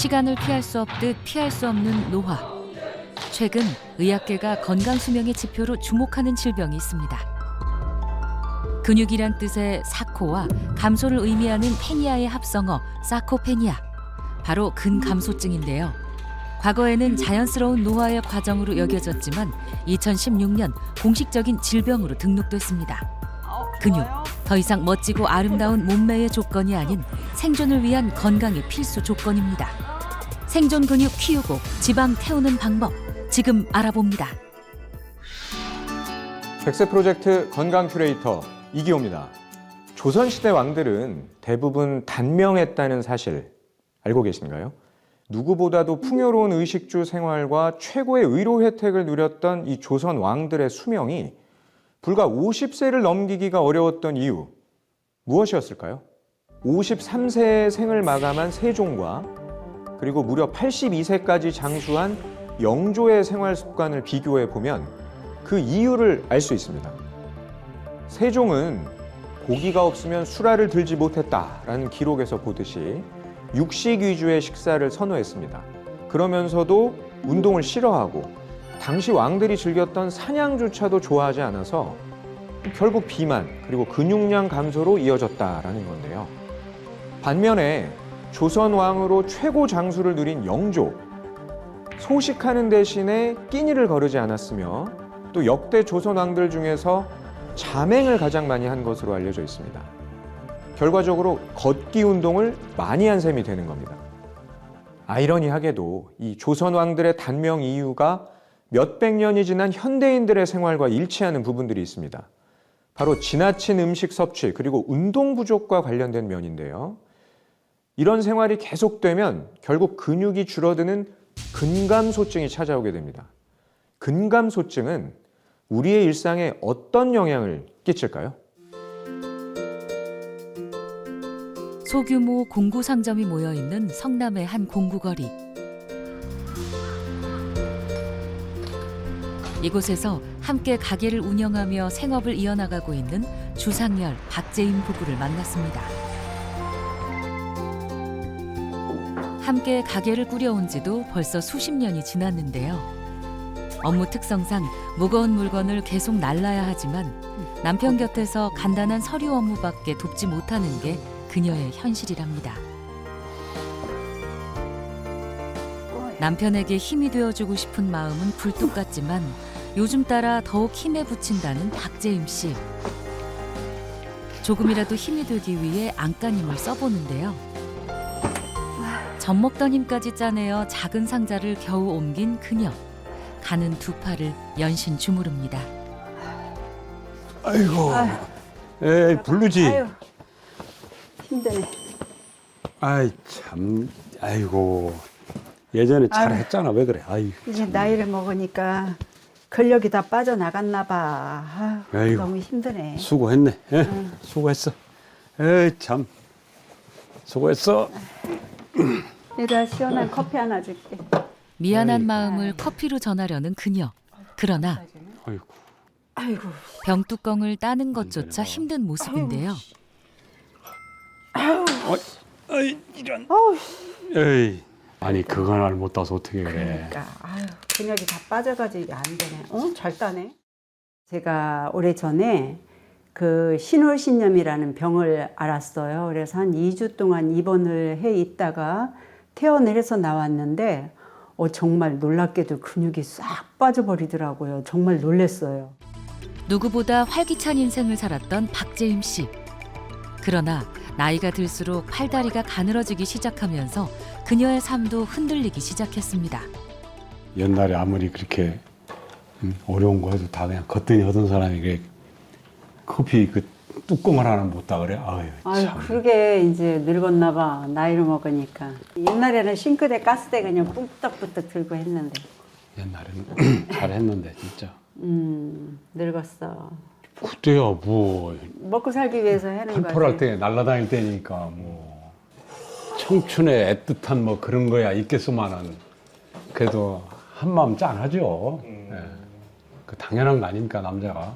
시간을 피할 수 없듯 피할 수 없는 노화. 최근 의학계가 건강 수명의 지표로 주목하는 질병이 있습니다. 근육이란 뜻의 사코와 감소를 의미하는 페니아의 합성어 사코페니아. 바로 근감소증인데요. 과거에는 자연스러운 노화의 과정으로 여겨졌지만 2016년 공식적인 질병으로 등록됐습니다. 근육, 더 이상 멋지고 아름다운 몸매의 조건이 아닌 생존을 위한 건강의 필수 조건입니다. 생존 근육 키우고 지방 태우는 방법, 지금 알아봅니다. 백세 프로젝트 건강 큐레이터 이기호입니다. 조선시대 왕들은 대부분 단명했다는 사실 알고 계신가요? 누구보다도 풍요로운 의식주 생활과 최고의 의료 혜택을 누렸던 이 조선 왕들의 수명이 불과 50세를 넘기기가 어려웠던 이유, 무엇이었을까요? 53세의 생을 마감한 세종과 그리고 무려 82세까지 장수한 영조의 생활 습관을 비교해 보면 그 이유를 알 수 있습니다. 세종은 고기가 없으면 수라를 들지 못했다라는 기록에서 보듯이 육식 위주의 식사를 선호했습니다. 그러면서도 운동을 싫어하고 당시 왕들이 즐겼던 사냥조차도 좋아하지 않아서 결국 비만 그리고 근육량 감소로 이어졌다라는 건데요. 반면에 조선 왕으로 최고 장수를 누린 영조, 소식하는 대신에 끼니를 거르지 않았으며 또 역대 조선 왕들 중에서 잠행을 가장 많이 한 것으로 알려져 있습니다. 결과적으로 걷기 운동을 많이 한 셈이 되는 겁니다. 아이러니하게도 이 조선 왕들의 단명 이유가 몇백 년이 지난 현대인들의 생활과 일치하는 부분들이 있습니다. 바로 지나친 음식 섭취 그리고 운동 부족과 관련된 면인데요. 이런 생활이 계속되면 결국 근육이 줄어드는 근감소증이 찾아오게 됩니다. 근감소증은 우리의 일상에 어떤 영향을 끼칠까요? 소규모 공구 상점이 모여 있는 성남의 한 공구거리. 이곳에서 함께 가게를 운영하며 생업을 이어나가고 있는 주상열, 박재임 부부를 만났습니다. 함께 가게를 꾸려온 지도 벌써 수십 년이 지났는데요. 업무 특성상 무거운 물건을 계속 날라야 하지만 남편 곁에서 간단한 서류 업무밖에 돕지 못하는 게 그녀의 현실이랍니다. 남편에게 힘이 되어주고 싶은 마음은 굴뚝 같지만 요즘 따라 더욱 힘에 부친다는 박재임 씨. 조금이라도 힘이 되기 위해 안간힘을 써보는데요. 젖먹던 힘까지 짜내어 작은 상자를 겨우 옮긴 그녀. 가는 두 팔을 연신 주무릅니다. 아이고, 에이 부르지. 아유, 힘드네. 아이 참, 아이고 예전에 잘했잖아. 왜 그래? 아이, 이제 나이를 먹으니까 근력이 다 빠져나갔나 봐. 아이고. 너무 힘드네. 수고했네. 수고했어. 에이 참, 수고했어. 내가 시원한 커피 하나 줄게. 미안한 마음을 커피로 전하려는 그녀. 그러나 아이고, 아이고, 병뚜껑을 따는 것조차 힘든 모습인데요. 아이 이런. 어우, 에이, 아니 그건 알 못 따서 어떻게 그래? 그러니까 아유, 근력이 다 빠져가지고 이게 안 되네. 잘 따네. 제가 오래전에 그 신월신염이라는 병을 앓았어요. 그래서 한 2주 동안 입원을 해 있다가 퇴원을 해서 나왔는데 정말 놀랍게도 근육이 싹 빠져버리더라고요. 정말 놀랐어요. 누구보다 활기찬 인생을 살았던 박재임 씨. 그러나 나이가 들수록 팔다리가 가늘어지기 시작하면서 그녀의 삶도 흔들리기 시작했습니다. 옛날에 아무리 그렇게 어려운 거 해도 다 그냥 걷더니 하던 사람이 그래 커피 그 뚜껑을 하나 못 따 그래? 아유 참. 그러게 이제 늙었나 봐. 나이를 먹으니까. 옛날에는 싱크대, 가스대 그냥 뚝딱뚝딱 들고 했는데. 옛날에는 잘했는데 진짜. 늙었어. 그때야 뭐 먹고 살기 위해서 하는 거지. 한풀할 때 날아다닐 때니까 뭐 청춘의 애틋한 뭐 그런 거야 있겠소만은 그래도 한마음 짠하죠. 예. 그 당연한 거 아닙니까 남자가.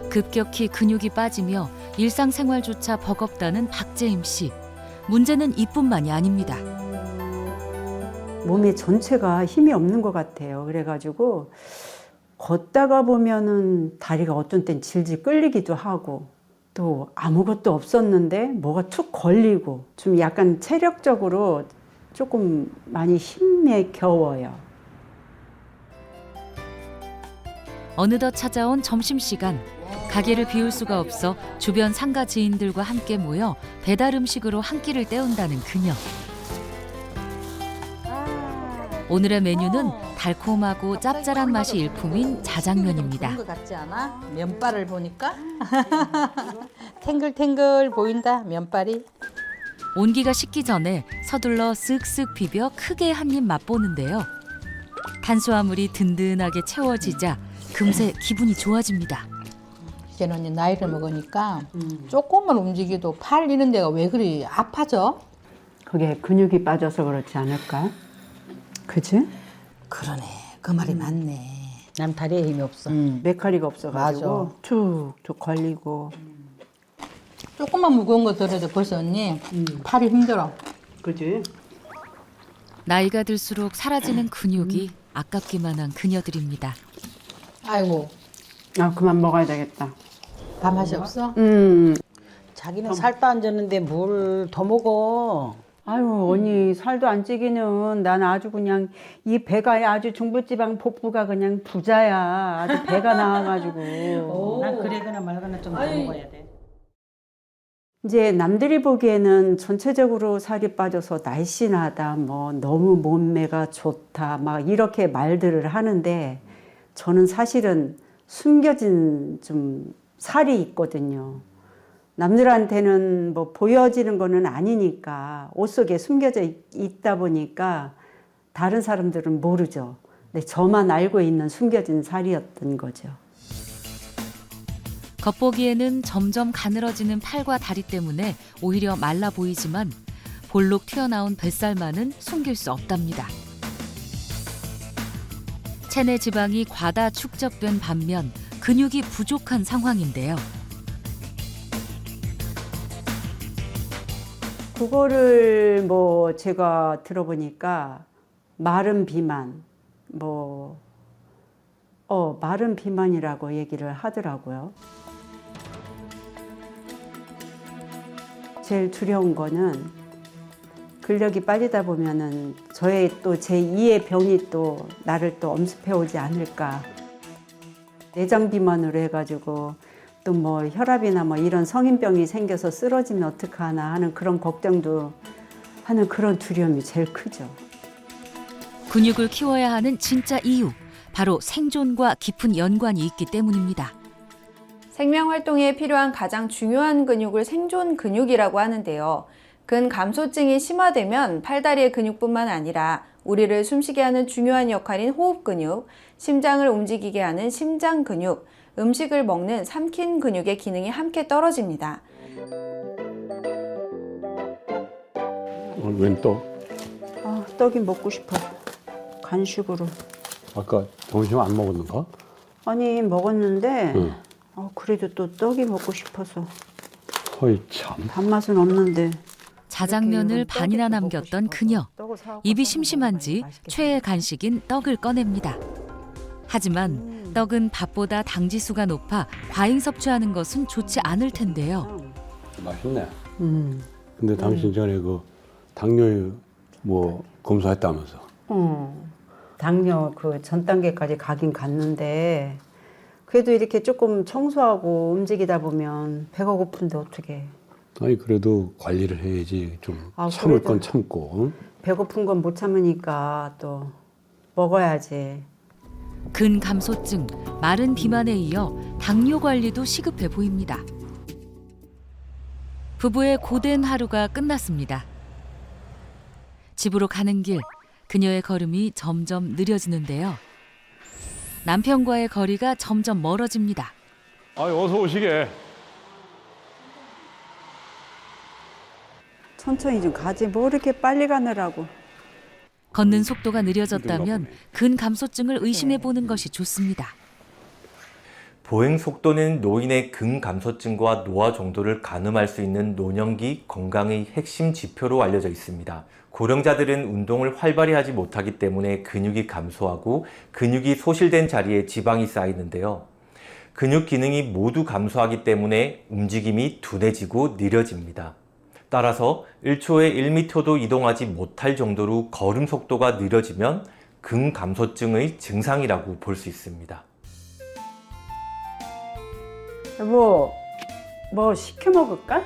급격히 근육이 빠지며 일상생활조차 버겁다는 박재임 씨. 문제는 이뿐만이 아닙니다. 몸의 전체가 힘이 없는 것 같아요. 그래가지고 걷다가 보면은 다리가 어떤 땐 질질 끌리기도 하고 또 아무것도 없었는데 뭐가 툭 걸리고 좀 약간 체력적으로 조금 많이 힘에 겨워요. 어느덧 찾아온 점심시간. 가게를 비울 수가 없어 주변 상가 지인들과 함께 모여 배달 음식으로 한 끼를 때운다는 그녀. 오늘의 메뉴는 달콤하고 짭짤한 맛이 일품인 자장면입니다. 좋은 것 같지 않아? 면발을 보니까 탱글탱글 보인다 면발이. 온기가 식기 전에 서둘러 쓱쓱 비벼 크게 한 입 맛보는데요. 탄수화물이 든든하게 채워지자 금세 기분이 좋아집니다. 이제는 언니 나이를 먹으니까 조금만 움직여도 팔 이런 데가 왜 그리 아파져? 그게 근육이 빠져서 그렇지 않을까? 그지? 그러네. 그 말이 맞네. 난 다리에 힘이 없어. 메카리가 없어가지고 맞아. 툭툭 걸리고. 조금만 무거운 거 들어도 벌써 언니 팔이 힘들어. 그지? 나이가 들수록 사라지는 근육이 아깝기만 한 그녀들입니다. 아이고 아 그만 먹어야 되겠다. 밥 맛이 없어? 자기는 살도 안 쪘는데 뭘 더 먹어. 아유 언니 살도 안 찌기는 난 아주 그냥 이 배가 아주 중부지방 복부가 그냥 부자야. 아주 배가 나와가지고. 난 그래거나 말거나 좀 더 먹어야 돼. 이제 남들이 보기에는 전체적으로 살이 빠져서 날씬하다, 뭐 너무 몸매가 좋다, 막 이렇게 말들을 하는데 저는 사실은 숨겨진 좀 살이 있거든요. 남들한테는 뭐 보여지는 거는 아니니까 옷 속에 숨겨져 있다 보니까 다른 사람들은 모르죠. 근데 저만 알고 있는 숨겨진 살이었던 거죠. 겉보기에는 점점 가늘어지는 팔과 다리 때문에 오히려 말라 보이지만 볼록 튀어나온 뱃살만은 숨길 수 없답니다. 체내 지방이 과다 축적된 반면 근육이 부족한 상황인데요. 그거를 뭐 제가 들어보니까 마른 비만, 마른 비만이라고 얘기를 하더라고요. 제일 두려운 거는 근력이 빠지다 보면은 저의 또 제2의 병이 또 나를 또 엄습해 오지 않을까. 내장 비만으로 해가지고 또 뭐 혈압이나 뭐 이런 성인병이 생겨서 쓰러지면 어떡하나 하는 그런 걱정도 하는 그런 두려움이 제일 크죠. 근육을 키워야 하는 진짜 이유, 바로 생존과 깊은 연관이 있기 때문입니다. 생명 활동에 필요한 가장 중요한 근육을 생존 근육이라고 하는데요. 근감소증이 심화되면 팔다리의 근육뿐만 아니라 우리를 숨쉬게 하는 중요한 역할인 호흡 근육, 심장을 움직이게 하는 심장 근육, 음식을 먹는 삼킨 근육의 기능이 함께 떨어집니다. 웬 떡? 아, 떡이 먹고 싶어. 간식으로. 아까 점심 안 먹었는가? 아니 먹었는데 응. 그래도 또 떡이 먹고 싶어서. 어이 참. 밥맛은 없는데. 자장면을 이렇게 반이나 떡이 또 남겼던 먹고 싶어서 그녀. 떡을 사갖고 입이 떡을 심심한지 먹어봐야 맛있겠다. 최애 간식인 떡을 꺼냅니다. 하지만 떡은 밥보다 당지수가 높아 과잉 섭취하는 것은 좋지 않을 텐데요. 맛있네. 음. 근데 당신 전에 그 당뇨 뭐 검사했다면서? 당뇨 그 전 단계까지 가긴 갔는데 그래도 이렇게 조금 청소하고 움직이다 보면 배가 고픈데 어떻게? 아니 그래도 관리를 해야지. 좀 아, 참을 그래도- 건 참고. 응? 배고픈 건 못 참으니까 또 먹어야지. 근감소증, 마른 비만에 이어 당뇨 관리도 시급해 보입니다. 부부의 고된 하루가 끝났습니다. 집으로 가는 길, 그녀의 걸음이 점점 느려지는데요. 남편과의 거리가 점점 멀어집니다. 어서 오시게. 천천히 좀 가지 뭐 이렇게 빨리 가느라고. 걷는 속도가 느려졌다면 근감소증을 의심해 보는 것이 좋습니다. 보행 속도는 노인의 근감소증과 노화 정도를 가늠할 수 있는 노년기 건강의 핵심 지표로 알려져 있습니다. 고령자들은 운동을 활발히 하지 못하기 때문에 근육이 감소하고 근육이 소실된 자리에 지방이 쌓이는데요. 근육 기능이 모두 감소하기 때문에 움직임이 둔해지고 느려집니다. 따라서 1초에 1m도 이동하지 못할 정도로 걸음 속도가 느려지면 근감소증의 증상이라고 볼 수 있습니다. 여보, 뭐 시켜 먹을까?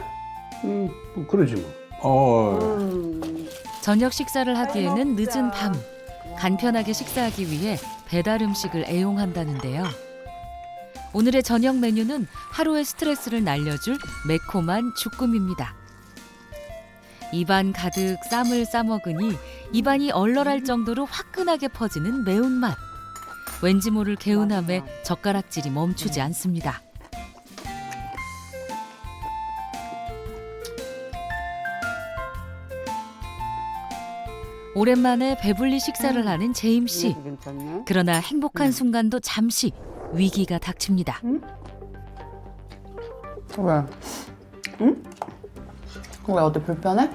뭐 그러지 뭐. 저녁 식사를 하기에는 늦은 밤. 간편하게 식사하기 위해 배달 음식을 애용한다는데요. 오늘의 저녁 메뉴는 하루의 스트레스를 날려줄 매콤한 주꾸미입니다. 입안 가득 쌈을 싸먹으니 입안이 얼얼할 정도로 화끈하게 퍼지는 매운맛. 왠지 모를 개운함에 젓가락질이 멈추지 않습니다. 오랜만에 배불리 식사를 하는 제임 씨. 그러나 행복한 순간도 잠시 위기가 닥칩니다. 왜? 응? 왜 어디 불편해?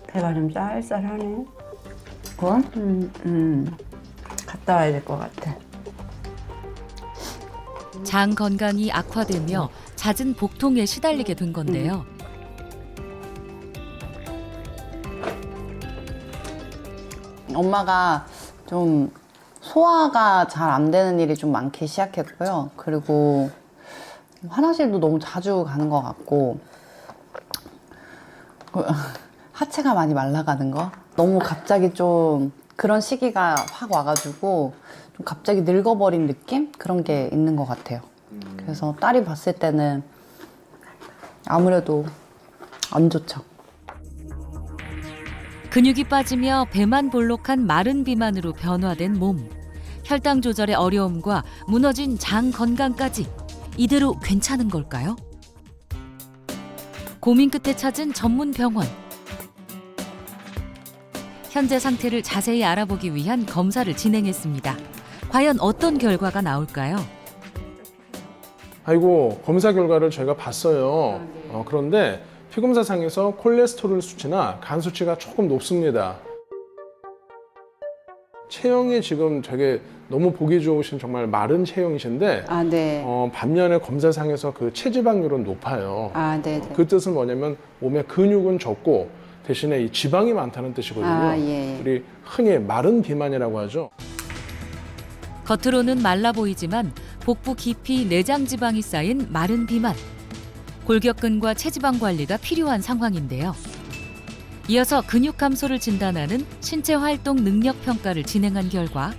배가 좀 쌀쌀하네. 그래? 갔다 와야 될 것 같아. 장 건강이 악화되며 잦은 복통에 시달리게 된 건데요. 엄마가 좀 소화가 잘 안 되는 일이 좀 많기 시작했고요. 그리고 화장실도 너무 자주 가는 것 같고 하체가 많이 말라가는 거. 너무 갑자기 좀 그런 시기가 확 와가지고 좀 갑자기 늙어버린 느낌? 그런 게 있는 것 같아요. 그래서 딸이 봤을 때는 아무래도 안 좋죠. 근육이 빠지며 배만 볼록한 마른 비만으로 변화된 몸. 혈당 조절의 어려움과 무너진 장 건강까지 이대로 괜찮은 걸까요? 고민 끝에 찾은 전문 병원. 현재 상태를 자세히 알아보기 위한 검사를 진행했습니다. 과연 어떤 결과가 나올까요? 아이고, 검사 결과를 저희가 봤어요. 그런데 피검사상에서 콜레스테롤 수치나 간 수치가 조금 높습니다. 체형이 지금 되게 너무 보기 좋으신 정말 마른 체형이신데 아, 네. 반면에 검사상에서 그 체지방률은 높아요. 아, 네. 그 뜻은 뭐냐면 몸에 근육은 적고 대신에 이 지방이 많다는 뜻이거든요. 아, 예. 우리 흔히 마른 비만이라고 하죠. 겉으로는 말라 보이지만 복부 깊이 내장 지방이 쌓인 마른 비만. 골격근과 체지방 관리가 필요한 상황인데요. 이어서 근육 감소를 진단하는 신체 활동 능력 평가를 진행한 결과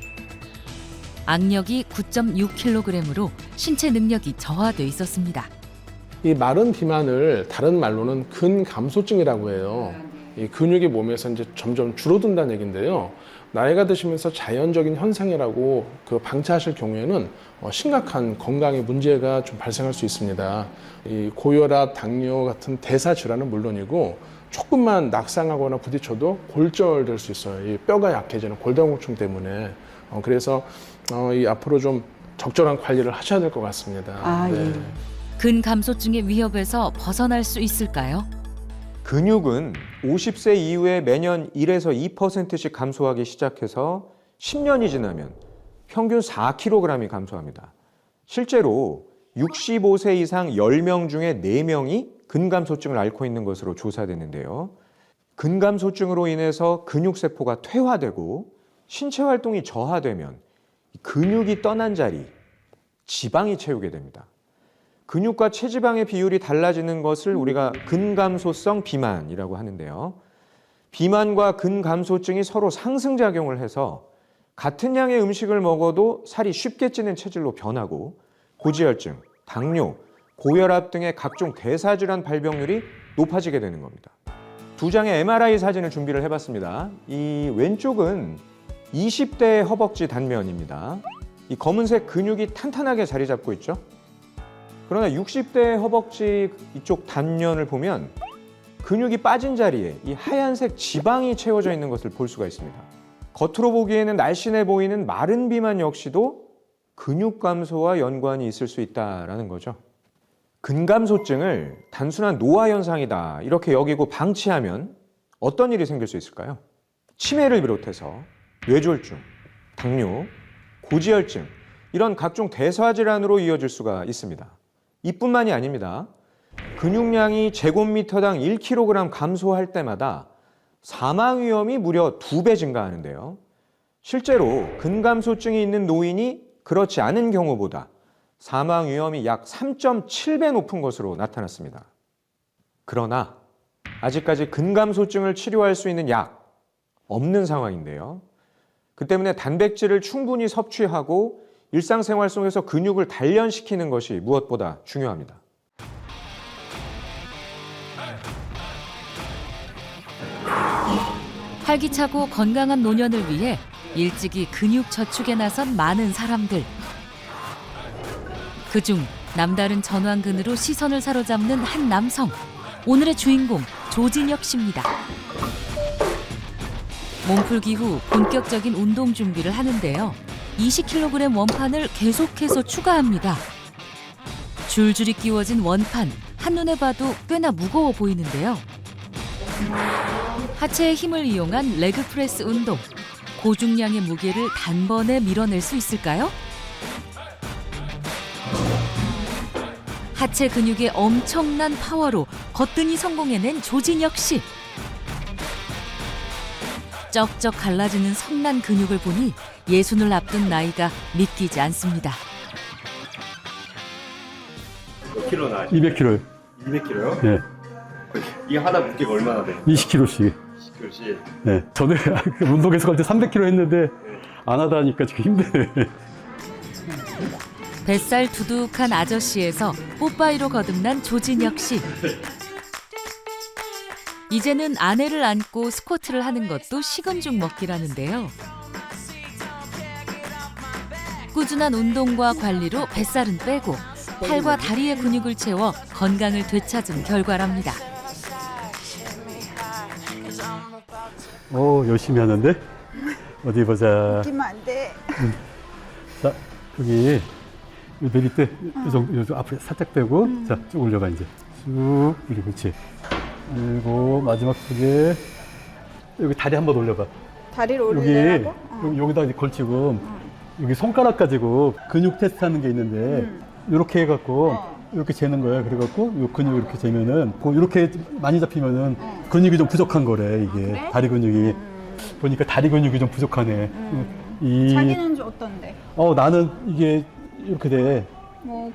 악력이 9.6kg으로 신체 능력이 저하돼 있었습니다. 이 마른 비만을 다른 말로는 근감소증이라고 해요. 이 근육이 몸에서 이제 점점 줄어든다는 얘기인데요. 나이가 드시면서 자연적인 현상이라고 방치하실 경우에는 심각한 건강에 문제가 좀 발생할 수 있습니다. 이 고혈압, 당뇨 같은 대사 질환은 물론이고 조금만 낙상하거나 부딪혀도 골절될 수 있어요. 이 뼈가 약해지는 골다공증 때문에. 그래서 이 앞으로 좀 적절한 관리를 하셔야 될 것 같습니다. 아, 네. 예. 근감소증의 위협에서 벗어날 수 있을까요? 근육은 50세 이후에 매년 1에서 2%씩 감소하기 시작해서 10년이 지나면 평균 4kg이 감소합니다. 실제로 65세 이상 10명 중에 4명이 근감소증을 앓고 있는 것으로 조사됐는데요. 근감소증으로 인해서 근육세포가 퇴화되고 신체 활동이 저하되면 근육이 떠난 자리, 지방이 채우게 됩니다. 근육과 체지방의 비율이 달라지는 것을 우리가 근감소성 비만이라고 하는데요. 비만과 근감소증이 서로 상승작용을 해서 같은 양의 음식을 먹어도 살이 쉽게 찌는 체질로 변하고 고지혈증, 당뇨, 고혈압 등의 각종 대사질환 발병률이 높아지게 되는 겁니다. 두 장의 MRI 사진을 준비를 해봤습니다. 이 왼쪽은 20대의 허벅지 단면입니다. 이 검은색 근육이 탄탄하게 자리 잡고 있죠. 그러나 60대의 허벅지 이쪽 단면을 보면 근육이 빠진 자리에 이 하얀색 지방이 채워져 있는 것을 볼 수가 있습니다. 겉으로 보기에는 날씬해 보이는 마른 비만 역시도 근육 감소와 연관이 있을 수 있다라는 거죠. 근감소증을 단순한 노화 현상이다 이렇게 여기고 방치하면 어떤 일이 생길 수 있을까요? 치매를 비롯해서 뇌졸중, 당뇨, 고지혈증 이런 각종 대사질환으로 이어질 수가 있습니다. 이뿐만이 아닙니다. 근육량이 제곱미터당 1kg 감소할 때마다 사망 위험이 무려 2배 증가하는데요. 실제로 근감소증이 있는 노인이 그렇지 않은 경우보다 사망 위험이 약 3.7배 높은 것으로 나타났습니다. 그러나 아직까지 근감소증을 치료할 수 있는 약 없는 상황인데요. 그 때문에 단백질을 충분히 섭취하고 일상생활 속에서 근육을 단련시키는 것이 무엇보다 중요합니다. 활기차고 건강한 노년을 위해 일찍이 근육 저축에 나선 많은 사람들. 그중 남다른 전완근으로 시선을 사로잡는 한 남성. 오늘의 주인공 조진혁 씨입니다. 몸풀기 후 본격적인 운동 준비를 하는데요. 20kg 원판을 계속해서 추가합니다. 줄줄이 끼워진 원판, 한눈에 봐도 꽤나 무거워 보이는데요. 하체의 힘을 이용한 레그프레스 운동. 고중량의 무게를 단번에 밀어낼 수 있을까요? 하체 근육의 엄청난 파워로 거뜬히 성공해낸 조진혁 씨. 쩍쩍 갈라지는 성난 근육을 보니 예순을 앞둔 나이가 믿기지 않습니다. 몇 킬로 나요? 200kg요. 200킬로요? 네. 이게 하나 무게가 얼마나 돼요? 20kg씩. 20킬로씩. 네. 전에 운동에서 갈 때 300kg 했는데 안 하다 하니까 지금 힘드네. 뱃살 두둑한 아저씨에서 뽀빠이로 거듭난 조진혁 씨. 이제는 아내를 안고 스쿼트를 하는 것도 식은 죽 먹기라는데요. 꾸준한 운동과 관리로 뱃살은 빼고 팔과 다리의 근육을 채워 건강을 되찾은 결과랍니다. 열심히 하는데? 어디 보자. 웃기면 안 돼. 자, 여기 내릴 때 요 앞에 살짝 빼고 자, 쭉 올려봐 이제. 쭉 그리고 그렇지. 그리고 마지막 쪽에 여기 다리 한번 올려봐. 다리를 올리려고? 여기다 이제 걸치고 여기 손가락 가지고 근육 테스트하는 게 있는데 이렇게 해갖고 이렇게 재는 거야. 그래갖고 요 근육 이렇게 재면은 이렇게 많이 잡히면은 근육이 좀 부족한 거래 이게. 그래? 다리 근육이 보니까 다리 근육이 좀 부족하네. 자기는 어떤데? 나는 이게 이렇게 돼.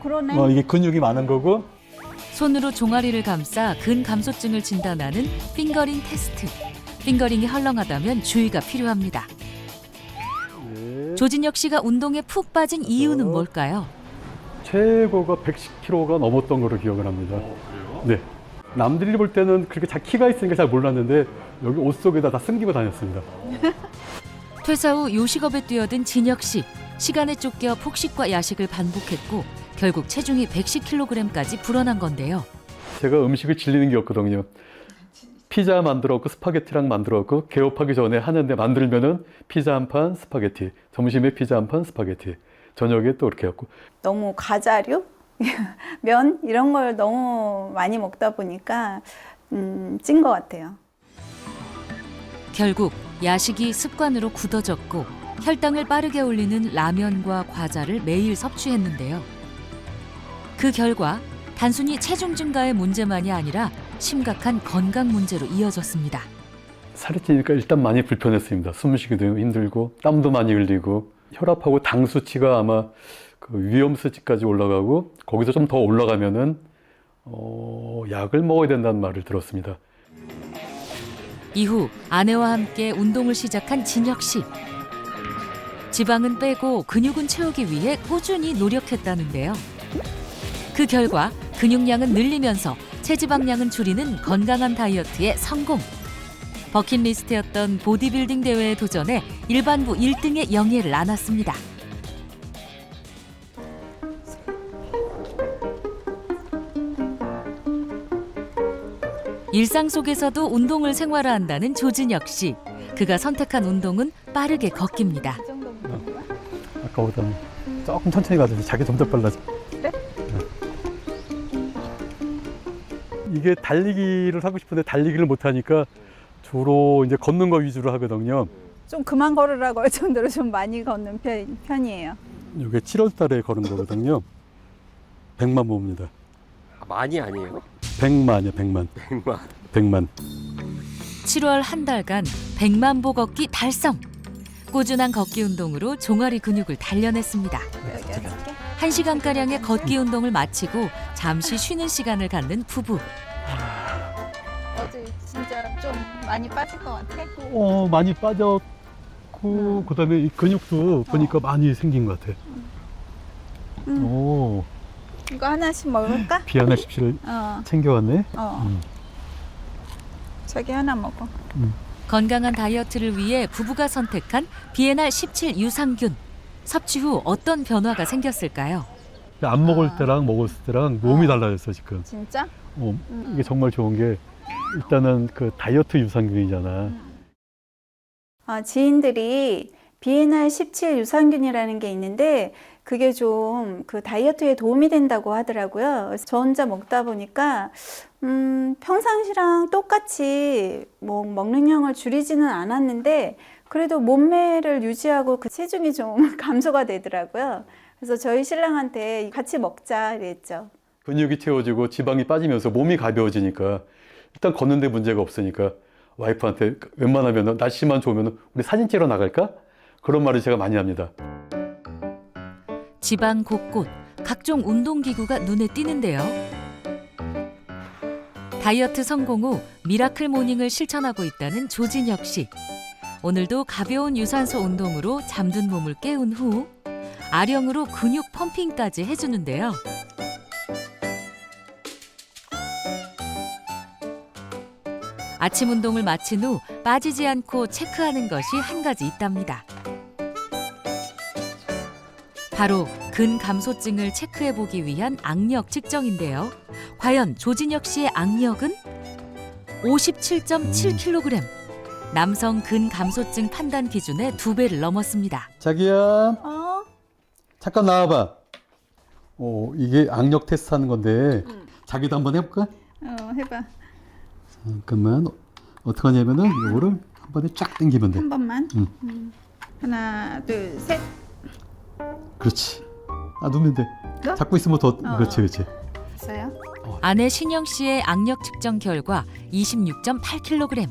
그러네. 이게 근육이 많은 거고. 손으로 종아리를 감싸 근감소증을 진단하는 핑거링 테스트. 핑거링이 헐렁하다면 주의가 필요합니다. 네. 조진혁 씨가 운동에 푹 빠진 이유는 뭘까요? 최고가 110kg가 넘었던 거로 기억을 합니다. 네. 남들이 볼 때는 그렇게 키가 있으니까 잘 몰랐는데 여기 옷 속에다 다 숨기고 다녔습니다. 퇴사 후 요식업에 뛰어든 진혁 씨. 시간에 쫓겨 폭식과 야식을 반복했고 결국 체중이 110kg까지 불어난 건데요. 제가 음식을 질리는 게 없거든요. 피자 만들었고 스파게티랑 만들었고 개업하기 전에 하는데 만들면은 피자 한 판, 스파게티. 점심에 피자 한 판, 스파게티. 저녁에 또 이렇게 해갖고. 너무 과자류? 면? 이런 걸 너무 많이 먹다 보니까 찐 것 같아요. 결국 야식이 습관으로 굳어졌고 혈당을 빠르게 올리는 라면과 과자를 매일 섭취했는데요. 그 결과 단순히 체중 증가의 문제만이 아니라 심각한 건강 문제로 이어졌습니다. 살이 찌니까 일단 많이 불편했습니다. 숨쉬기도 힘들고 땀도 많이 흘리고 혈압하고 당 수치가 아마 그 위험 수치까지 올라가고 거기서 좀 더 올라가면은 약을 먹어야 된다는 말을 들었습니다. 이후 아내와 함께 운동을 시작한 진혁 씨. 지방은 빼고 근육은 채우기 위해 꾸준히 노력했다는데요. 그 결과 근육량은 늘리면서 체지방량은 줄이는 건강한 다이어트에 성공. 버킷리스트였던 보디빌딩 대회에 도전해 일반부 1등의 영예를 안았습니다. 일상 속에서도 운동을 생활화한다는 조진혁 씨. 그가 선택한 운동은 빠르게 걷기입니다. 아까보다는 조금 천천히 가도 자기 점점 빨라져. 그래? 이게 달리기를 하고 싶은데 달리기를 못 하니까 주로 이제 걷는 거 위주로 하거든요. 좀 그만 걸으라고 할 정도로 좀 많이 걷는 편이에요. 이게 7월 달에 걸은 거거든요. 100만 모읍니다. 많이 아니에요? 100만이요, 100만. 100만. 100만. 7월 한 달간 100만 보 걷기 달성. 꾸준한 걷기 운동으로 종아리 근육을 단련했습니다. 1시간가량의 걷기 운동을 마치고 잠시 쉬는 시간을 갖는 부부. 어제 진짜 좀 많이 빠질 것 같아? 많이 빠졌고 그다음에 이 근육도 보니까 많이 생긴 것 같아. 오, 이거 하나씩 먹을까? 비아나 십시를 챙겨왔네. 저기 하나 먹어. 건강한 다이어트를 위해 부부가 선택한 비엔알 17 유산균. 섭취 후 어떤 변화가 생겼을까요? 안 먹을 때랑 먹었을 때랑 몸이 달라졌어 지금. 진짜? 이게 정말 좋은 게 일단은 그 다이어트 유산균이잖아. 지인들이 비엔알 17 유산균이라는 게 있는데 그게 좀 그 다이어트에 도움이 된다고 하더라고요. 저 혼자 먹다 보니까 평상시랑 똑같이 뭐 먹는 양을 줄이지는 않았는데 그래도 몸매를 유지하고 그 체중이 좀 감소가 되더라고요. 그래서 저희 신랑한테 같이 먹자 그랬죠. 근육이 채워지고 지방이 빠지면서 몸이 가벼워지니까 일단 걷는데 문제가 없으니까 와이프한테 웬만하면 날씨만 좋으면 우리 사진 찍으러 나갈까? 그런 말을 제가 많이 합니다. 지방 곳곳 각종 운동기구가 눈에 띄는데요. 다이어트 성공 후 미라클 모닝을 실천하고 있다는 조진혁 씨. 오늘도 가벼운 유산소 운동으로 잠든 몸을 깨운 후 아령으로 근육 펌핑까지 해주는데요. 아침 운동을 마친 후 빠지지 않고 체크하는 것이 한 가지 있답니다. 바로 근감소증을 체크해보기 위한 악력 측정인데요. 과연 조진혁 씨의 악력은 57.7kg. 남성 근감소증 판단 기준의 2배를 넘었습니다. 자기야, 잠깐 나와봐. 이게 악력 테스트 하는 건데 자기도 한번 해볼까? 해봐. 잠깐만. 어떻게 하냐면은 이거를 한 번에 쫙 당기면 돼. 한 번만. 하나, 둘, 셋. 그렇지. 누면 돼. 잡고 있으면 더. 그렇지, 그렇지. 됐어요? 아내 신영 씨의 악력 측정 결과 26.8kg.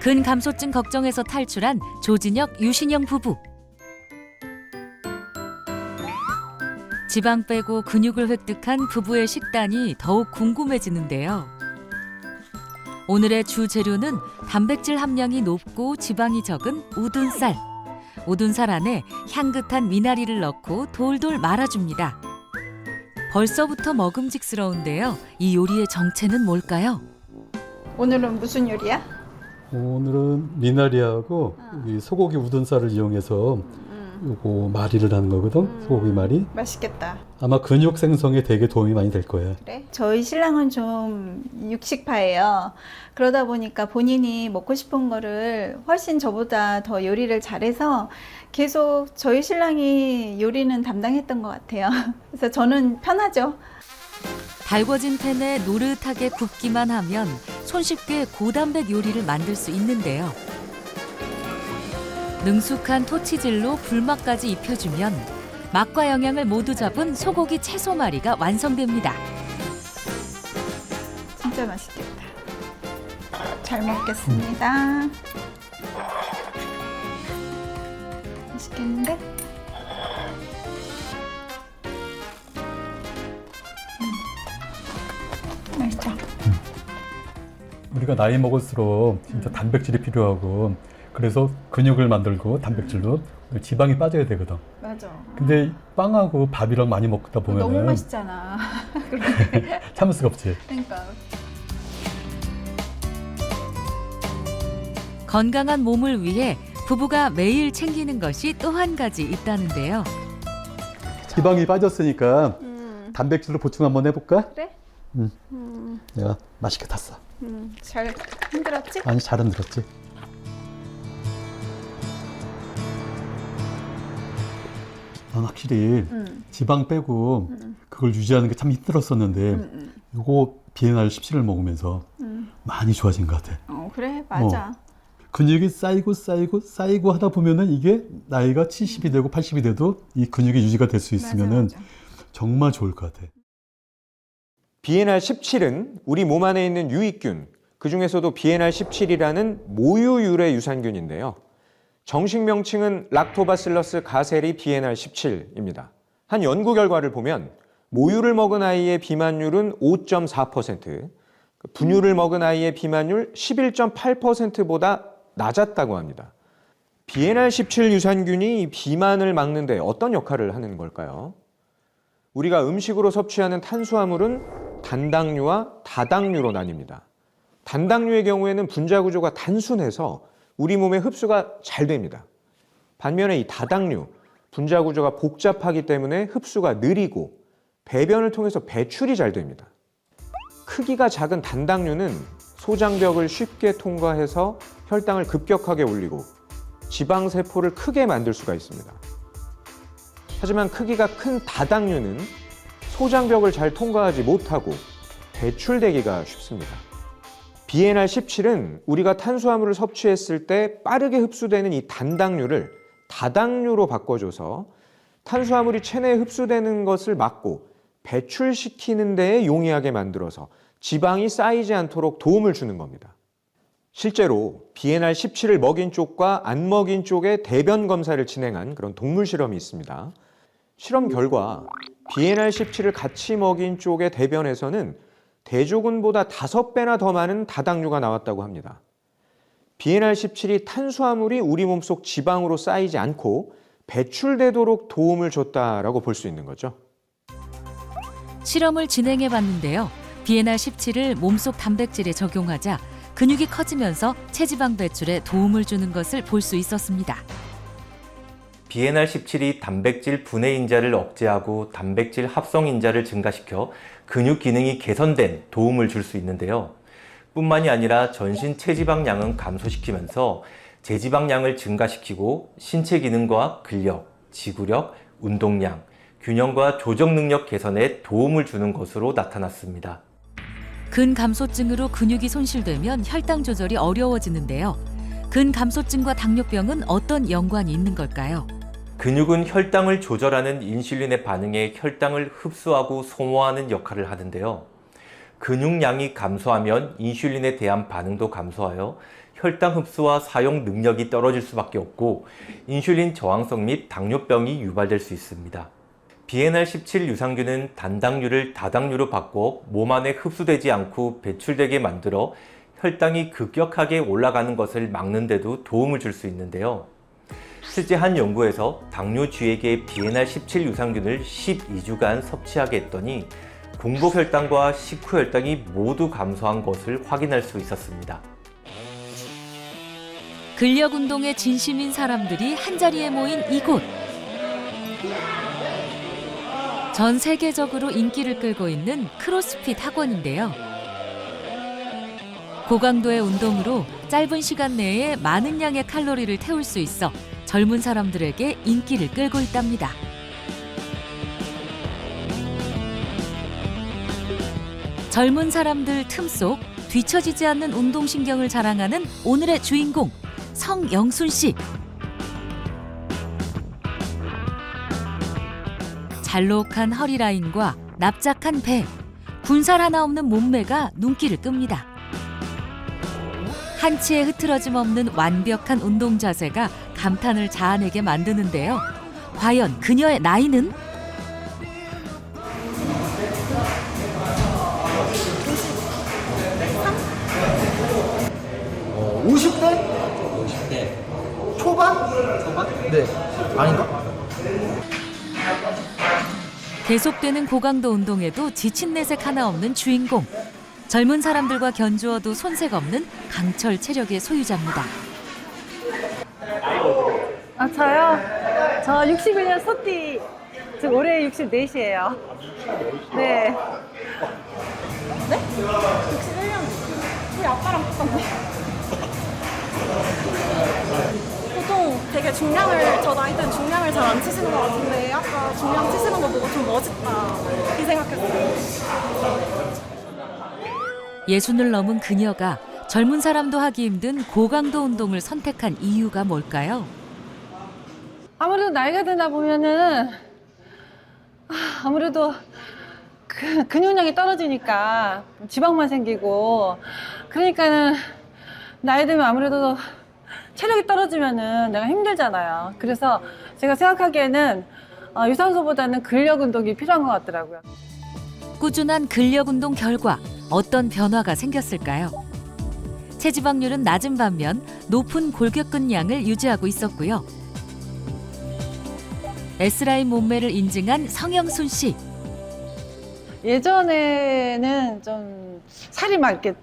근감소증 걱정에서 탈출한 조진혁, 유신영 부부. 지방 빼고 근육을 획득한 부부의 식단이 더욱 궁금해지는데요. 오늘의 주 재료는 단백질 함량이 높고 지방이 적은 우둔살. 우둔살 안에 향긋한 미나리를 넣고 돌돌 말아줍니다. 벌써부터 먹음직스러운데요. 이 요리의 정체는 뭘까요? 오늘은 무슨 요리야? 오늘은 미나리하고 이 소고기 우둔살을 이용해서 요거 마리를 하는 거거든. 소고기 마리. 맛있겠다. 아마 근육 생성에 되게 도움이 많이 될 거야. 그래? 저희 신랑은 좀 육식파예요. 그러다 보니까 본인이 먹고 싶은 거를 훨씬 저보다 더 요리를 잘해서 계속 저희 신랑이 요리는 담당했던 것 같아요. 그래서 저는 편하죠. 달궈진 팬에 노릇하게 굽기만 하면 손쉽게 고단백 요리를 만들 수 있는데요. 능숙한 토치질로 불맛까지 입혀주면 맛과 영양을 모두 잡은 소고기 채소마리가 완성됩니다. 진짜 맛있겠다. 잘 먹겠습니다. 맛있겠는데? 맛있죠? 우리가 나이 먹을수록 진짜 단백질이 필요하고 그래서 근육을 만들고 단백질로 지방이 빠져야 되거든. 맞아. 근데 빵하고 밥이랑 많이 먹다 보면 너무 맛있잖아. 참을 수가 없지. 그러니까. 건강한 몸을 위해 부부가 매일 챙기는 것이 또 한 가지 있다는데요. 지방이 빠졌으니까 단백질로 보충 한번 해볼까? 그래? 내가 맛있게 탔어. 잘 흔들었지? 아니, 잘 흔들었지. 난 확실히 지방 빼고 그걸 유지하는 게 참 힘들었었는데 요거 비엔알 17을 먹으면서 많이 좋아진 것 같아. 그래, 맞아. 근육이 쌓이고 하다 보면은 이게 나이가 70이 되고 80이 돼도 이 근육이 유지가 될 수 있으면은 맞아. 정말 좋을 것 같아. 비엔알 17은 우리 몸 안에 있는 유익균, 그중에서도 비엔알 17이라는 모유유래 유산균인데요. 정식 명칭은 락토바실러스 가세리 비엔알 17입니다. 한 연구 결과를 보면 모유를 먹은 아이의 비만율은 5.4%, 분유를 먹은 아이의 비만율 11.8%보다 낮았다고 합니다. 비엔알 17 유산균이 비만을 막는 데 어떤 역할을 하는 걸까요? 우리가 음식으로 섭취하는 탄수화물은 단당류와 다당류로 나뉩니다. 단당류의 경우에는 분자 구조가 단순해서 우리 몸에 흡수가 잘 됩니다. 반면에 이 다당류, 분자 구조가 복잡하기 때문에 흡수가 느리고 배변을 통해서 배출이 잘 됩니다. 크기가 작은 단당류는 소장벽을 쉽게 통과해서 혈당을 급격하게 올리고 지방세포를 크게 만들 수가 있습니다. 하지만 크기가 큰 다당류는 소장벽을 잘 통과하지 못하고 배출되기가 쉽습니다. 비엔알 17은 우리가 탄수화물을 섭취했을 때 빠르게 흡수되는 이 단당류를 다당류로 바꿔줘서 탄수화물이 체내에 흡수되는 것을 막고 배출시키는 데에 용이하게 만들어서 지방이 쌓이지 않도록 도움을 주는 겁니다. 실제로 비엔알 17을 먹인 쪽과 안 먹인 쪽의 대변 검사를 진행한 그런 동물 실험이 있습니다. 실험 결과 비엔알 17을 같이 먹인 쪽의 대변에서는 대조군보다 5배나 더 많은 다당류가 나왔다고 합니다. 비엔알 17이 탄수화물이 우리 몸속 지방으로 쌓이지 않고 배출되도록 도움을 줬다라고 볼 수 있는 거죠. 실험을 진행해 봤는데요. 비엔알 17을 몸속 단백질에 적용하자 근육이 커지면서 체지방 배출에 도움을 주는 것을 볼 수 있었습니다. 비엔알 17이 단백질 분해 인자를 억제하고 단백질 합성 인자를 증가시켜 근육 기능이 개선된 도움을 줄 수 있는데요. 뿐만이 아니라 전신 체지방량은 감소시키면서 제지방량을 증가시키고 신체 기능과 근력, 지구력, 운동량, 균형과 조정 능력 개선에 도움을 주는 것으로 나타났습니다. 근감소증으로 근육이 손실되면 혈당 조절이 어려워지는데요. 근감소증과 당뇨병은 어떤 연관이 있는 걸까요? 근육은 혈당을 조절하는 인슐린의 반응에 혈당을 흡수하고 소모하는 역할을 하는데요. 근육량이 감소하면 인슐린에 대한 반응도 감소하여 혈당 흡수와 사용 능력이 떨어질 수밖에 없고 인슐린 저항성 및 당뇨병이 유발될 수 있습니다. 비엔알 17 유산균은 단당류를 다당류로 바꿔 몸 안에 흡수되지 않고 배출되게 만들어 혈당이 급격하게 올라가는 것을 막는 데도 도움을 줄 수 있는데요. 실제 한 연구에서 당뇨주에게 비엔알 17 유산균을 12주간 섭취하게 했더니 공복 혈당과 식후 혈당이 모두 감소한 것을 확인할 수 있었습니다. 근력 운동에 진심인 사람들이 한자리에 모인 이곳. 전 세계적으로 인기를 끌고 있는 크로스핏 학원인데요. 고강도의 운동으로 짧은 시간 내에 많은 양의 칼로리를 태울 수 있어 젊은 사람들에게 인기를 끌고 있답니다. 젊은 사람들 틈속 뒤처지지 않는 운동신경을 자랑하는 오늘의 주인공 성영순 씨. 잘록한 허리 라인과 납작한 배, 군살 하나 없는 몸매가 눈길을 끕니다. 한치의 흐트러짐 없는 완벽한 운동 자세가 감탄을 자아내게 만드는데요. 과연 그녀의 나이는? 50대? 초반? 네. 아닌가? 계속되는 고강도 운동에도 지친 내색 하나 없는 주인공. 젊은 사람들과 견주어도 손색 없는 강철 체력의 소유자입니다. 아, 저요? 저 61년 소띠, 즉 올해 64시예요. 네. 네? 61년 우리 아빠랑 똑같네. 보통 보통 되게 중량을, 저 나이 때는 중량을 잘 안 치시는 것 같은데 아까 중량 치시는 거 보고 좀 멋있다 이 생각했어요. 60을 넘은 그녀가 젊은 사람도 하기 힘든 고강도 운동을 선택한 이유가 뭘까요? 아무래도 나이가 되다 보면은 아무래도 근육량이 떨어지니까 지방만 생기고 그러니까는 나이 들면 아무래도 체력이 떨어지면은 내가 힘들잖아요. 그래서 제가 생각하기에는 유산소보다는 근력 운동이 필요한 것 같더라고요. 꾸준한 근력 운동 결과 어떤 변화가 생겼을까요? 체지방률은 낮은 반면 높은 골격근량을 유지하고 있었고요. S라인 몸매를 인증한 성영순 씨. 예전에는 좀 살이 막 이렇게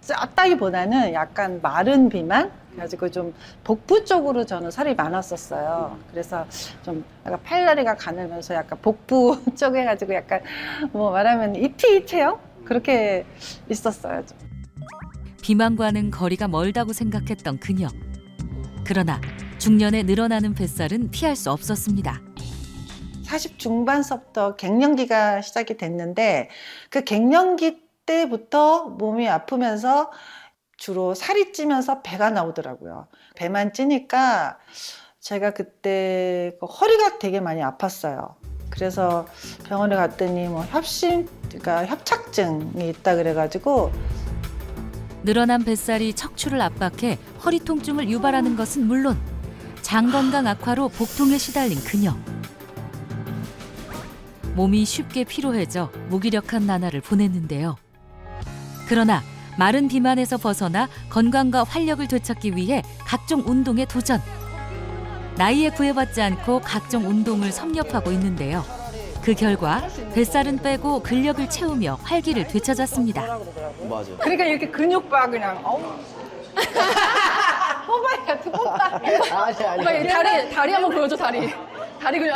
쪘다기보다는 약간 마른 비만? 그래가지고 좀 복부 쪽으로 저는 살이 많았었어요. 그래서 좀 약간 팔다리가 가늘면서 약간 복부 쪽 해가지고 약간 뭐 말하면 이티 체형? 그렇게 있었어요. 좀. 비만과는 거리가 멀다고 생각했던 그녀. 그러나 중년에 늘어나는 뱃살은 피할 수 없었습니다. 40 중반서부터 갱년기가 시작이 됐는데 그 갱년기 때부터 몸이 아프면서 주로 살이 찌면서 배가 나오더라고요. 배만 찌니까 제가 그때 허리가 되게 많이 아팠어요. 그래서 병원에 갔더니 뭐 그러니까 협착증이 있다 그래가지고 늘어난 뱃살이 척추를 압박해 허리 통증을 유발하는 것은 물론 장 건강 악화로 복통에 시달린 그녀. 몸이 쉽게 피로해져 무기력한 나날을 보냈는데요. 그러나 마른 비만에서 벗어나 건강과 활력을 되찾기 위해 각종 운동에 도전. 나이에 구애받지 않고 각종 운동을 섭렵하고 있는데요. 그 결과 뱃살은 빼고 근력을 채우며 활기를 되찾았습니다. 맞아. 그러니까 이렇게 근육 봐 그냥 뽀바이 같은 뽀바이. 아니. 다리 한번 보여줘 다리 근육.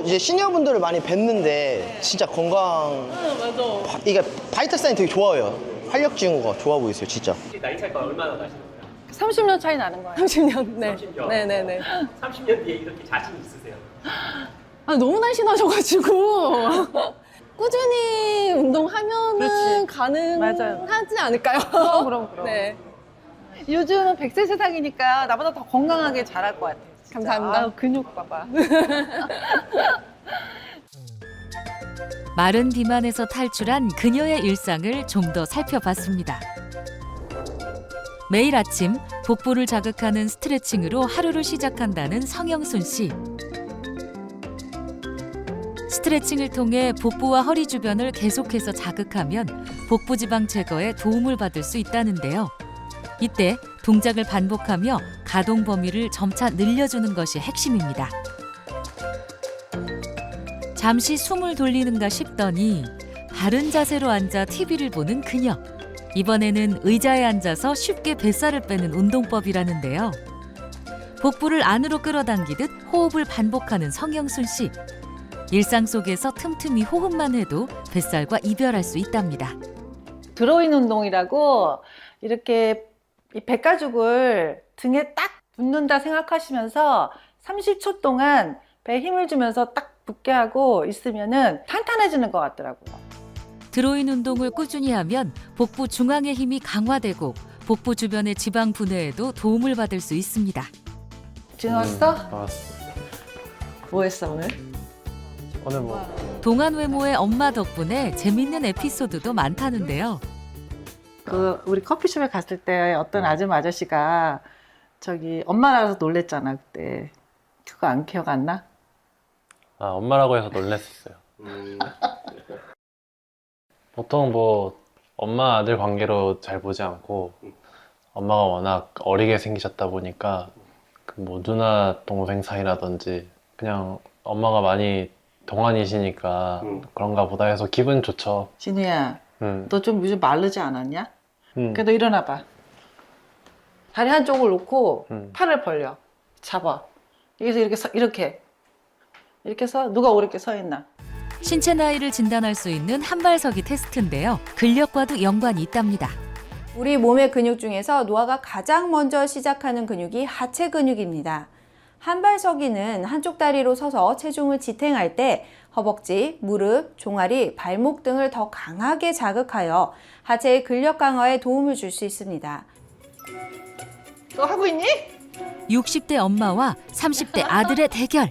이제 시니어분들을 많이 뵀는데 진짜 건강. 맞아. 이게 바이탈 사인 되게 좋아요. 활력 지우가 좋아 보이세요, 진짜. 나이 차이가 얼마나 나시는 거예요? 30년 차이 나는 거예요. 30년. 네. 30년. 네네네. 30년 뒤에 이렇게 자신 있으세요? 너무 날씬하셔가지고 꾸준히 운동하면은 가능하지 않을까요? 그럼. 네. 요즘은 100세 세상이니까 나보다 더 건강하게 자랄 것 같아요. 진짜. 감사합니다. 근육 봐봐. 마른 비만에서 탈출한 그녀의 일상을 좀 더 살펴봤습니다. 매일 아침 복부를 자극하는 스트레칭으로 하루를 시작한다는 성영순 씨. 스트레칭을 통해 복부와 허리 주변을 계속해서 자극하면 복부 지방 제거에 도움을 받을 수 있다는데요. 이때 동작을 반복하며 가동 범위를 점차 늘려주는 것이 핵심입니다. 잠시 숨을 돌리는가 싶더니 바른 자세로 앉아 TV를 보는 그녀. 이번에는 의자에 앉아서 쉽게 뱃살을 빼는 운동법이라는데요. 복부를 안으로 끌어당기듯 호흡을 반복하는 성영순 씨. 일상 속에서 틈틈이 호흡만 해도 뱃살과 이별할 수 있답니다. 드로잉 운동이라고 이렇게 이 백가죽을 등에 딱 붙는다 생각하시면서 30초 동안 배에 힘을 주면서 딱 붙게 하고 있으면은 탄탄해지는 것 같더라고요. 드로잉 운동을 꾸준히 하면 복부 중앙의 힘이 강화되고 복부 주변의 지방 분해에도 도움을 받을 수 있습니다. 지금 왔어? 나왔어. 뭐 했어 오늘? 오늘 뭐 동안 외모의 엄마 덕분에 재밌는 에피소드도 많다는데요. 우리 커피숍에 갔을 때 어떤 아저씨가 저기 엄마라서 놀랬잖아 그때. 그거 안 기억 안 나? 아, 엄마라고 해서 놀랬었어요. 보통 뭐 엄마 아들 관계로 잘 보지 않고 엄마가 워낙 어리게 생기셨다 보니까 그 뭐 누나 동생 사이라든지 그냥 엄마가 많이 동안이시니까 그런가 보다 해서 기분 좋죠. 진우야, 너 좀 요즘 마르지 않았냐? 그래도 일어나봐. 다리 한쪽을 놓고 팔을 벌려. 잡아. 여기서 이렇게 해서 누가 오렇게 서 있나? 신체 나이를 진단할 수 있는 한발서기 테스트인데요. 근력과도 연관이 있답니다. 우리 몸의 근육 중에서 노화가 가장 먼저 시작하는 근육이 하체 근육입니다. 한 발 서기는 한쪽 다리로 서서 체중을 지탱할 때 허벅지, 무릎, 종아리, 발목 등을 더 강하게 자극하여 하체의 근력 강화에 도움을 줄 수 있습니다. 너 하고 있니? 60대 엄마와 30대 아들의 대결.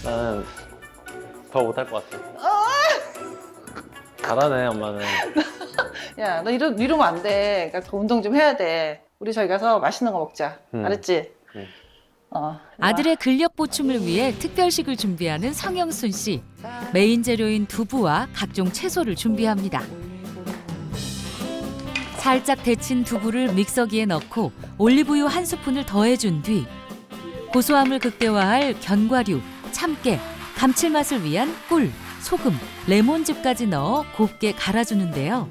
나는 더 못할 것 같아. 잘하네, 엄마는. 야, 너 이러면 안 돼. 그러니까 더 운동 좀 해야 돼. 우리 저기 가서 맛있는 거 먹자. 알았지? 아들의 근력 보충을 위해 특별식을 준비하는 성영순 씨. 메인 재료인 두부와 각종 채소를 준비합니다. 살짝 데친 두부를 믹서기에 넣고 올리브유 한 스푼을 더해준 뒤 고소함을 극대화할 견과류, 참깨, 감칠맛을 위한 꿀, 소금, 레몬즙까지 넣어 곱게 갈아주는데요.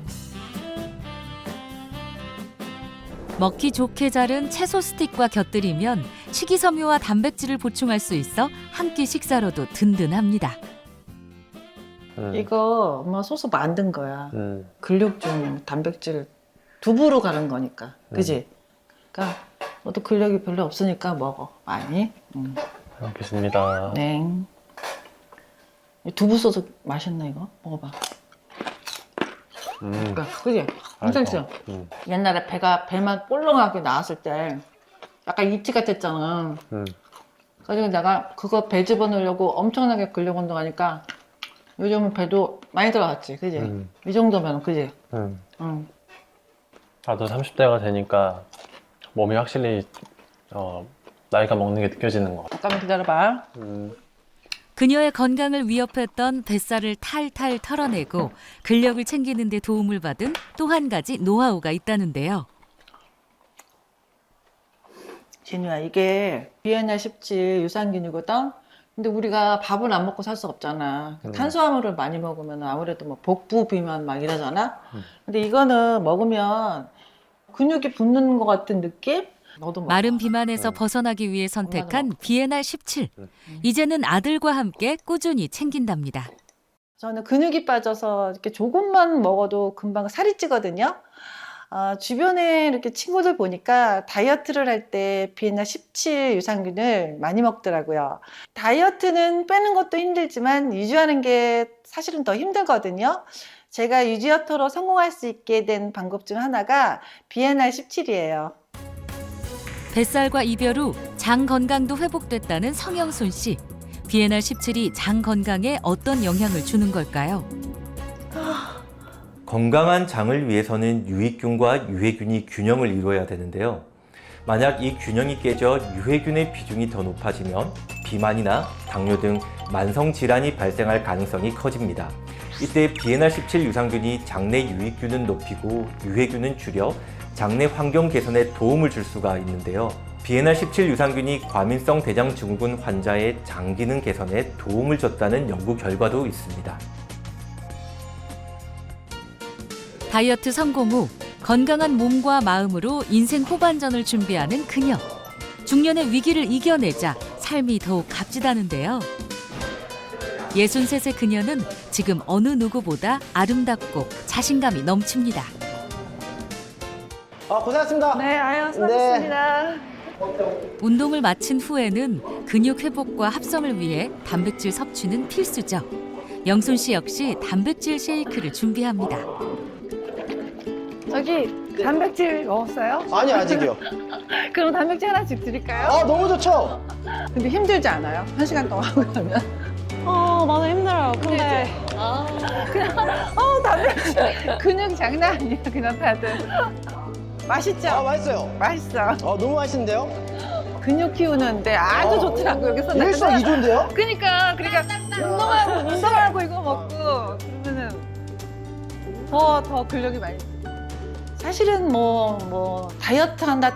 먹기 좋게 자른 채소 스틱과 곁들이면 식이섬유와 단백질을 보충할 수 있어 한 끼 식사로도 든든합니다. 이거 엄마 소스 만든 거야. 근육 중 단백질 두부로 가는 거니까. 그지? 그러니까 너도 근력이 별로 없으니까 먹어. 많이. 잘 먹겠습니다. 네. 이 두부 소스 맛있나 이거? 먹어봐. 그러니까 그지? 괜찮죠? 옛날에 배만 볼렁하게 나왔을 때 약간 이티 같았잖아. 그래서 내가 그거 배 집어넣으려고 엄청나게 근력 운동하니까 요즘은 배도 많이 들어갔지, 그지? 이 정도면, 그지? 나도 30대가 되니까 몸이 확실히 나이가 먹는 게 느껴지는 것 같아. 잠깐만 기다려봐. 그녀의 건강을 위협했던 뱃살을 탈탈 털어내고 근력을 챙기는 데 도움을 받은 또 한 가지 노하우가 있다는데요. 진우야, 이게 BNR17 유산균이거든? 근데 우리가 밥을 안 먹고 살 수 없잖아. 탄수화물을 많이 먹으면 아무래도 뭐 복부 비만 막 이러잖아? 근데 이거는 먹으면 근육이 붙는 것 같은 느낌? 너도 먹어. 마른 비만에서 벗어나기 위해 선택한 BNR17. 이제는 아들과 함께 꾸준히 챙긴답니다. 저는 근육이 빠져서 이렇게 조금만 먹어도 금방 살이 찌거든요. 주변에 이렇게 친구들 보니까 다이어트를 할 때 BNR17 유산균을 많이 먹더라고요. 다이어트는 빼는 것도 힘들지만 유지하는 게 사실은 더 힘들거든요. 제가 유지어터로 성공할 수 있게 된 방법 중 하나가 BNR17이에요. 뱃살과 이별 후 장 건강도 회복됐다는 성영순 씨. BNR17이 장 건강에 어떤 영향을 주는 걸까요? 건강한 장을 위해서는 유익균과 유해균이 균형을 이루어야 되는데요. 만약 이 균형이 깨져 유해균의 비중이 더 높아지면 비만이나 당뇨 등 만성질환이 발생할 가능성이 커집니다. 이때 BNR17 유산균이 장내 유익균은 높이고 유해균은 줄여 장내 환경 개선에 도움을 줄 수가 있는데요. BNR17 유산균이 과민성 대장증후군 환자의 장 기능 개선에 도움을 줬다는 연구 결과도 있습니다. 다이어트 성공 후 건강한 몸과 마음으로 인생 후반전을 준비하는 그녀. 중년의 위기를 이겨내자 삶이 더욱 값지다는데요. 63세 그녀는 지금 어느 누구보다 아름답고 자신감이 넘칩니다. 고생하셨습니다. 네, 아유, 수고하셨습니다. 운동을 마친 후에는 근육 회복과 합성을 위해 단백질 섭취는 필수죠. 영순 씨 역시 단백질 쉐이크를 준비합니다. 저기 단백질 먹었어요? 아니, 아직이요. 그럼 단백질 하나씩 드릴까요? 너무 좋죠? 근데 힘들지 않아요? 1시간 동안 하고 나면? 맞아, 힘들어요. 근데 그냥 단백질 근육 장난 아니야, 그냥 다들. 맛있죠? 맛있어요. 맛있어. 너무 맛있는데요? 근육 키우는데 아주 좋더라고, 여기서. 일석이조인데요? 그러니까 운동하고 이거 먹고 그러면은 더 근력이 많이. 사실은 다이어트 한다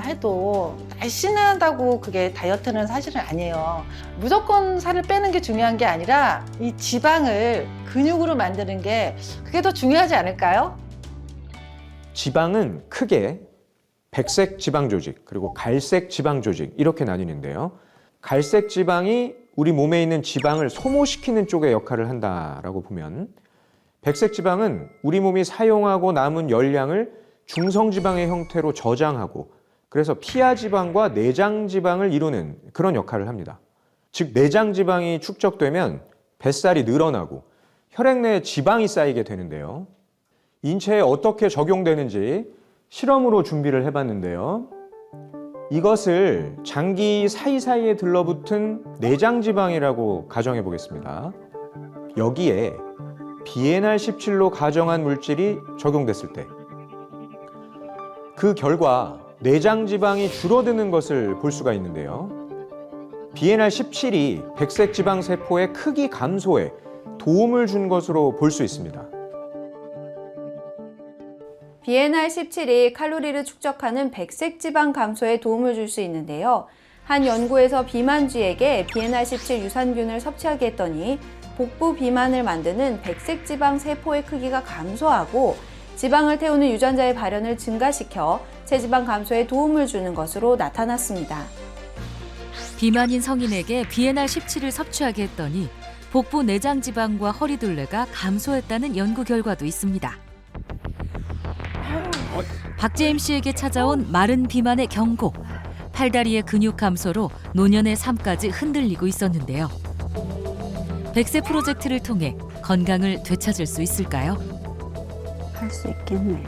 해도 날씬하다고 그게 다이어트는 사실은 아니에요. 무조건 살을 빼는 게 중요한 게 아니라 이 지방을 근육으로 만드는 게 그게 더 중요하지 않을까요? 지방은 크게 백색 지방 조직 그리고 갈색 지방 조직 이렇게 나뉘는데요. 갈색 지방이 우리 몸에 있는 지방을 소모시키는 쪽의 역할을 한다라고 보면 백색 지방은 우리 몸이 사용하고 남은 열량을 중성 지방의 형태로 저장하고 그래서 피하 지방과 내장 지방을 이루는 그런 역할을 합니다. 즉 내장 지방이 축적되면 뱃살이 늘어나고 혈액 내에 지방이 쌓이게 되는데요. 인체에 어떻게 적용되는지 실험으로 준비를 해봤는데요. 이것을 장기 사이사이에 들러붙은 내장 지방이라고 가정해 보겠습니다. 여기에 비에날17로 가정한 물질이 적용됐을 때 그 결과 내장 지방이 줄어드는 것을 볼 수가 있는데요. 비에날17이 백색 지방 세포의 크기 감소에 도움을 준 것으로 볼 수 있습니다. 비에날17이 칼로리를 축적하는 백색 지방 감소에 도움을 줄 수 있는데요. 한 연구에서 비만쥐에게 비에날17 유산균을 섭취하게 했더니 복부 비만을 만드는 백색 지방 세포의 크기가 감소하고 지방을 태우는 유전자의 발현을 증가시켜 체지방 감소에 도움을 주는 것으로 나타났습니다. 비만인 성인에게 비에날17을 섭취하게 했더니 복부 내장 지방과 허리둘레가 감소했다는 연구 결과도 있습니다. 박재임 씨에게 찾아온 마른 비만의 경고. 팔다리의 근육 감소로 노년의 삶까지 흔들리고 있었는데요. 백세 프로젝트를 통해 건강을 되찾을 수 있을까요? 할 수 있겠네.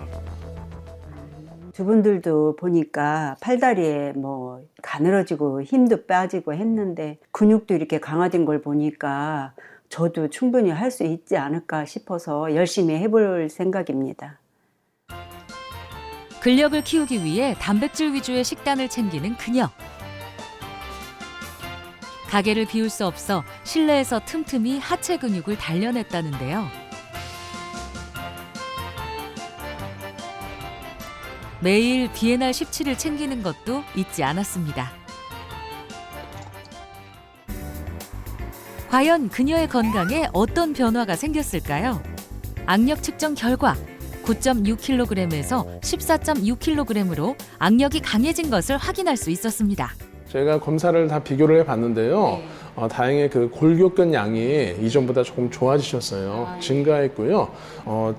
두 분들도 보니까 팔다리에 뭐 가늘어지고 힘도 빠지고 했는데 근육도 이렇게 강화된 걸 보니까 저도 충분히 할 수 있지 않을까 싶어서 열심히 해볼 생각입니다. 근력을 키우기 위해 단백질 위주의 식단을 챙기는 그녀. 가게를 비울 수 없어 실내에서 틈틈이 하체 근육을 단련했다는데요. 매일 비에날17을 챙기는 것도 잊지 않았습니다. 과연 그녀의 건강에 어떤 변화가 생겼을까요? 악력 측정 결과 9.6kg에서 14.6kg으로 악력이 강해진 것을 확인할 수 있었습니다. 제가 검사를 다 비교를 해봤는데요. 다행히 그 골격근 양이 이전보다 조금 좋아지셨어요. 증가했고요.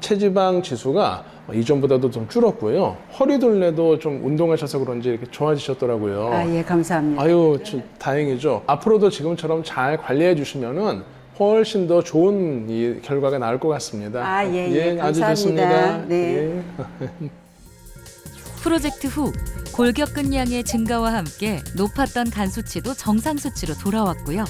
체지방 지수가 이전보다도 좀 줄었고요. 허리둘레도 좀 운동하셔서 그런지 이렇게 좋아지셨더라고요. 아, 예, 감사합니다. 아유, 다행이죠. 앞으로도 지금처럼 잘 관리해 주시면은 훨씬 더 좋은 이 결과가 나올 것 같습니다. 아, 예, 감사합니다. 아주 좋습니다. 네. 예. 프로젝트 후 골격근량의 증가와 함께 높았던 간 수치도 정상 수치로 돌아왔고요.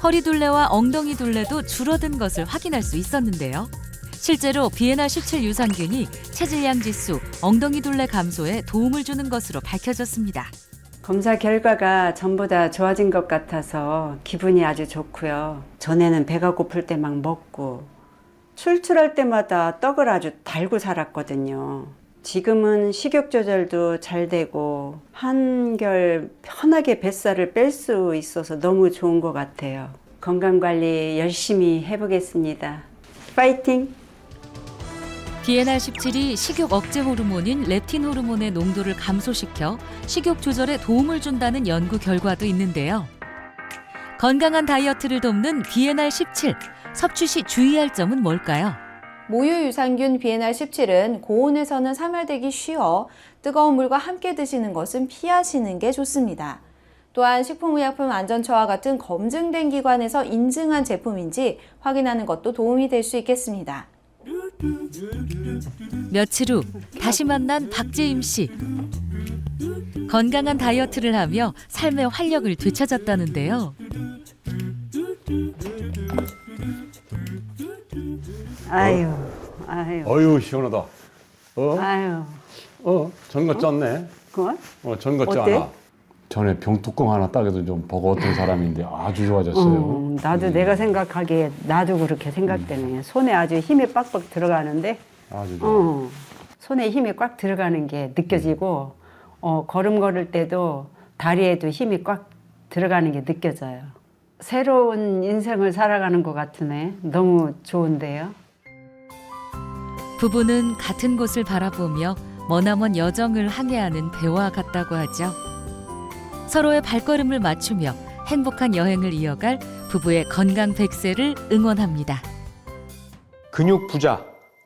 허리둘레와 엉덩이 둘레도 줄어든 것을 확인할 수 있었는데요. 실제로 비에날17 유산균이 체질량 지수, 엉덩이 둘레 감소에 도움을 주는 것으로 밝혀졌습니다. 검사 결과가 전보다 좋아진 것 같아서 기분이 아주 좋고요. 전에는 배가 고플 때 막 먹고 출출할 때마다 떡을 아주 달고 살았거든요. 지금은 식욕 조절도 잘 되고 한결 편하게 뱃살을 뺄 수 있어서 너무 좋은 것 같아요. 건강관리 열심히 해보겠습니다. 파이팅! 비에날17이 식욕 억제 호르몬인 렙틴 호르몬의 농도를 감소시켜 식욕 조절에 도움을 준다는 연구 결과도 있는데요. 건강한 다이어트를 돕는 비에날17, 섭취 시 주의할 점은 뭘까요? 모유 유산균 비에날17은 고온에서는 사멸되기 쉬워 뜨거운 물과 함께 드시는 것은 피하시는 게 좋습니다. 또한 식품의약품안전처와 같은 검증된 기관에서 인증한 제품인지 확인하는 것도 도움이 될 수 있겠습니다. 며칠 후 다시 만난 박재임 씨. 건강한 다이어트를 하며 삶의 활력을 되찾았다는데요. 아유. 어유 시원하다. 아유. 전거 쪘네. 그건? 전거 쪄 어때? 하나. 전에 병뚜껑 하나 따게도 좀 버거웠던 사람인데 아주 좋아졌어요. 나도 내가 생각하기에 나도 그렇게 생각되네. 손에 아주 힘이 빡빡 들어가는데 아주 좋아. 손에 힘이 꽉 들어가는 게 느껴지고 걸음 걸을 때도 다리에도 힘이 꽉 들어가는 게 느껴져요. 새로운 인생을 살아가는 것 같으네. 너무 좋은데요. 부부는 같은 곳을 바라보며 머나먼 여정을 항해하는 배와 같다고 하죠. 서로의 발걸음을 맞추며 행복한 여행을 이어갈 부부의 건강 100세를 응원합니다. 근육 부자,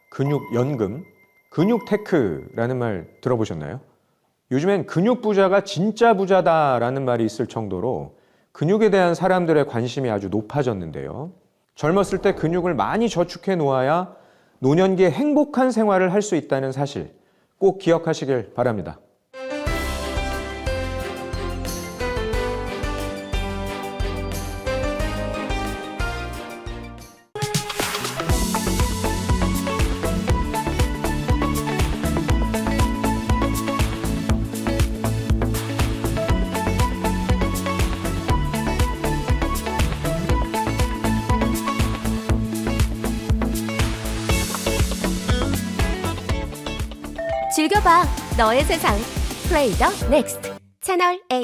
근육 연금, 근육 테크라는 말 들어보셨나요? 요즘엔 근육 부자가 진짜 부자다라는 말이 있을 정도로 근육에 대한 사람들의 관심이 아주 높아졌는데요. 젊었을 때 근육을 많이 저축해 놓아야 노년기에 행복한 생활을 할 수 있다는 사실 꼭 기억하시길 바랍니다. 즐겨봐 너의 세상 플레이 더 넥스트 채널 A.